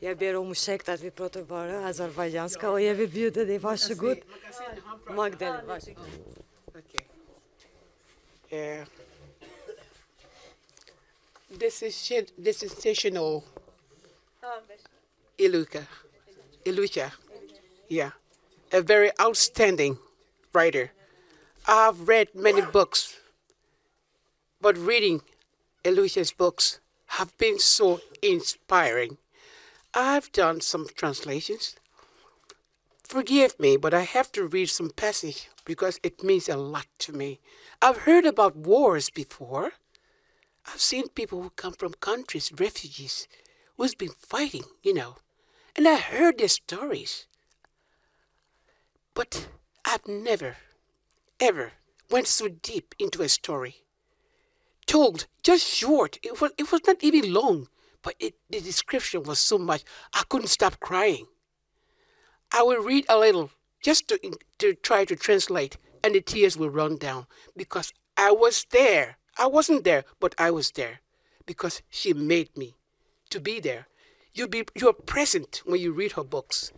Jag ber om ursäkt att vi pratar bara azerbajdzjanska och jag vill bjuda dig, varsågod. Magdalena, varsågod. Okay. This is sensational. Eluca. Yeah. A very outstanding writer. I've read many books, but reading Eluca's books have been so inspiring. I've done some translations. Forgive me, but I have to read some passage because it means a lot to me. I've heard about wars before. I've seen people who come from countries, refugees, who's been fighting, and I heard their stories. But I've never, ever went so deep into a story. Told just short. It was not even long, but the description was so much I couldn't stop crying. I will read a little just to try to translate, and the tears will run down because I was there. I wasn't there, but I was there because she made me to be there. You're present when you read her books.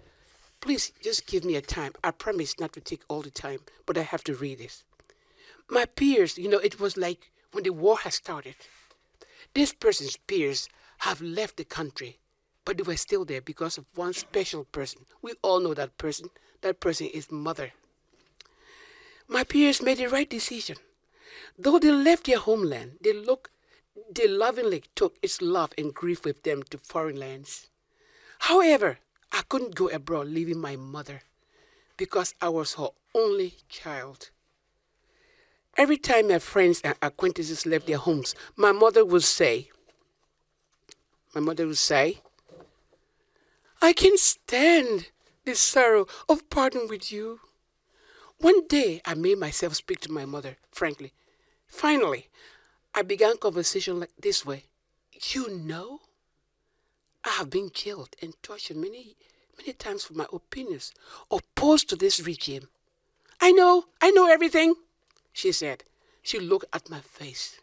Please just give me a time. I promise not to take all the time, but I have to read this. My peers, it was like when the war has started. This person's peers have left the country, but they were still there because of one special person. We all know that person. That person is mother. My peers made the right decision. Though they left their homeland, they lovingly took its love and grief with them to foreign lands. However, I couldn't go abroad leaving my mother because I was her only child. Every time my friends and acquaintances left their homes, my mother would say, I can't stand the sorrow of parting with you. One day, I made myself speak to my mother, frankly. Finally, I began conversation like this way. I have been killed and tortured many times for my opinions, opposed to this regime. I know everything, she said. She looked at my face,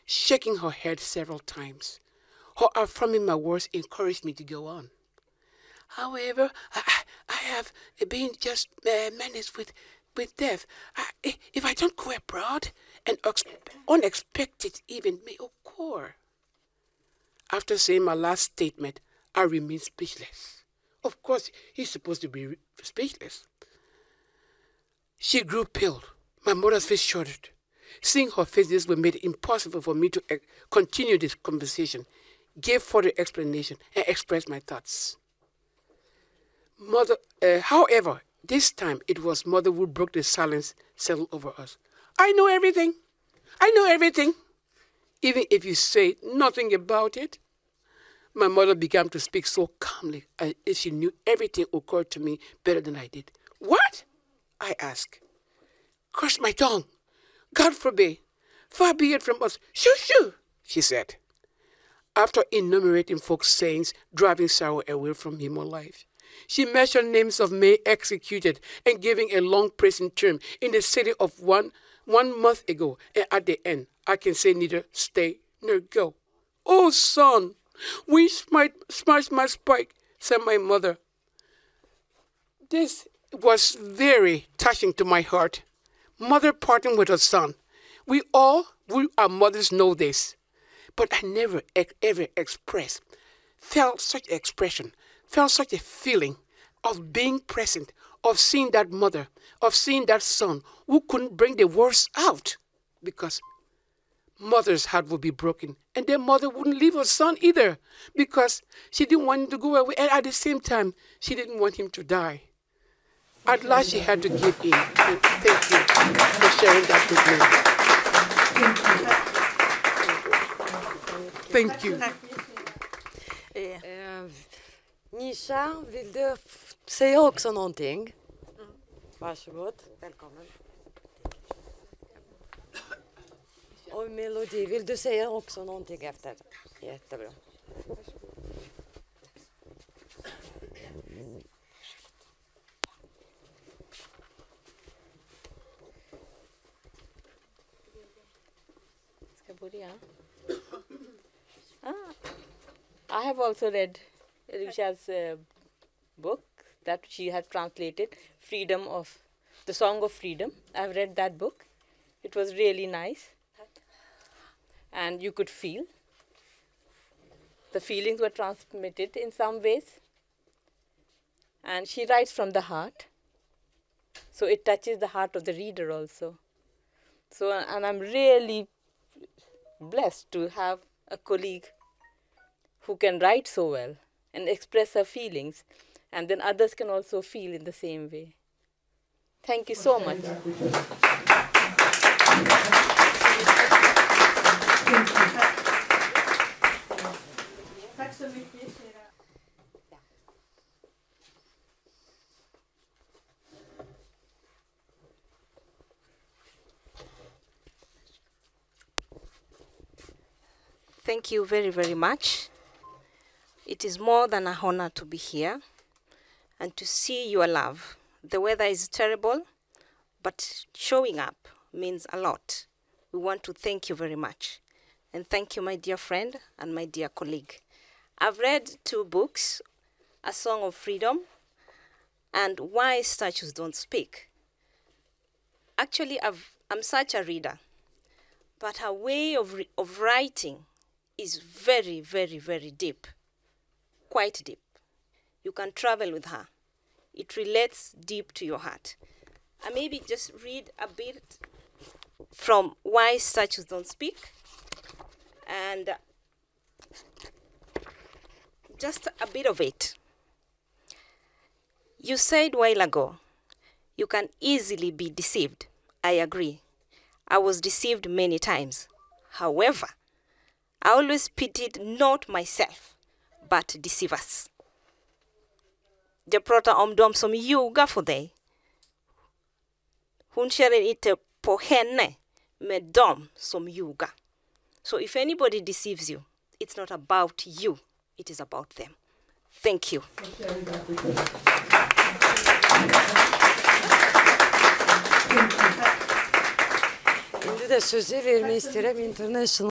shaking her head several times. Her affirming my words encouraged me to go on. However, I have been just menaced with death. If I don't go abroad, an unexpected event may occur. After saying my last statement, I remained speechless. Of course, he's supposed to be speechless. She grew pale. My mother's face shuddered. Seeing her face this way made it impossible for me to continue this conversation, give further explanation, and express my thoughts. However, this time it was Mother who broke the silence settled over us. I know everything. Even if you say nothing about it. My mother began to speak so calmly as if she knew everything occurred to me better than I did. What? I asked. Curse my tongue. God forbid. Far be it from us. Shoo, shoo, she said. After enumerating folks' sayings, driving sorrow away from human life, she mentioned names of men executed and giving a long prison term in the city of one month ago. And at the end, I can say neither stay nor go. Oh, son, we might smash my spike, said my mother. This was very touching to my heart. Mother parting with her son. We our mothers know this. But I never ever felt such expression, felt such a feeling of being present, of seeing that mother, of seeing that son who couldn't bring the words out because mother's heart would be broken. And their mother wouldn't leave her son either because she didn't want him to go away. And at the same time, she didn't want him to die. At last, she had to give in. And thank you for sharing that with me. Thank you. Nisha, vill du säga också någonting? Varsågod. Välkommen. Och Melodi, vill du säga också någonting efter? Jättebra. I have also read Eluca's book that she had translated, The Song of Freedom. I've read that book. It was really nice. And you could feel. The feelings were transmitted in some ways. And she writes from the heart. So it touches the heart of the reader also. So, and I'm really blessed to have a colleague who can write so well and express her feelings, and then others can also feel in the same way. Thank you so much. Thank you very, very much. It is more than an honor to be here and to see your love. The weather is terrible, but showing up means a lot. We want to thank you very much. And thank you, my dear friend and my dear colleague. I've read 2 books, A Song of Freedom and Why Statues Don't Speak. Actually, I'm such a reader, but her way of writing is very, very, very deep, quite deep. You can travel with her. It relates deep to your heart. I maybe just read a bit from Why Statues Don't Speak, and just a bit of it. You said a while ago, you can easily be deceived. I agree. I was deceived many times. However, I always pitied not myself, but deceivers. De pratar om de som ljuger för dig. Hon känner inte på henne med dem som ljuger. So if anybody deceives you, it's not about you, it is about them. Thank you. Şimdi de sözü vermek isterim International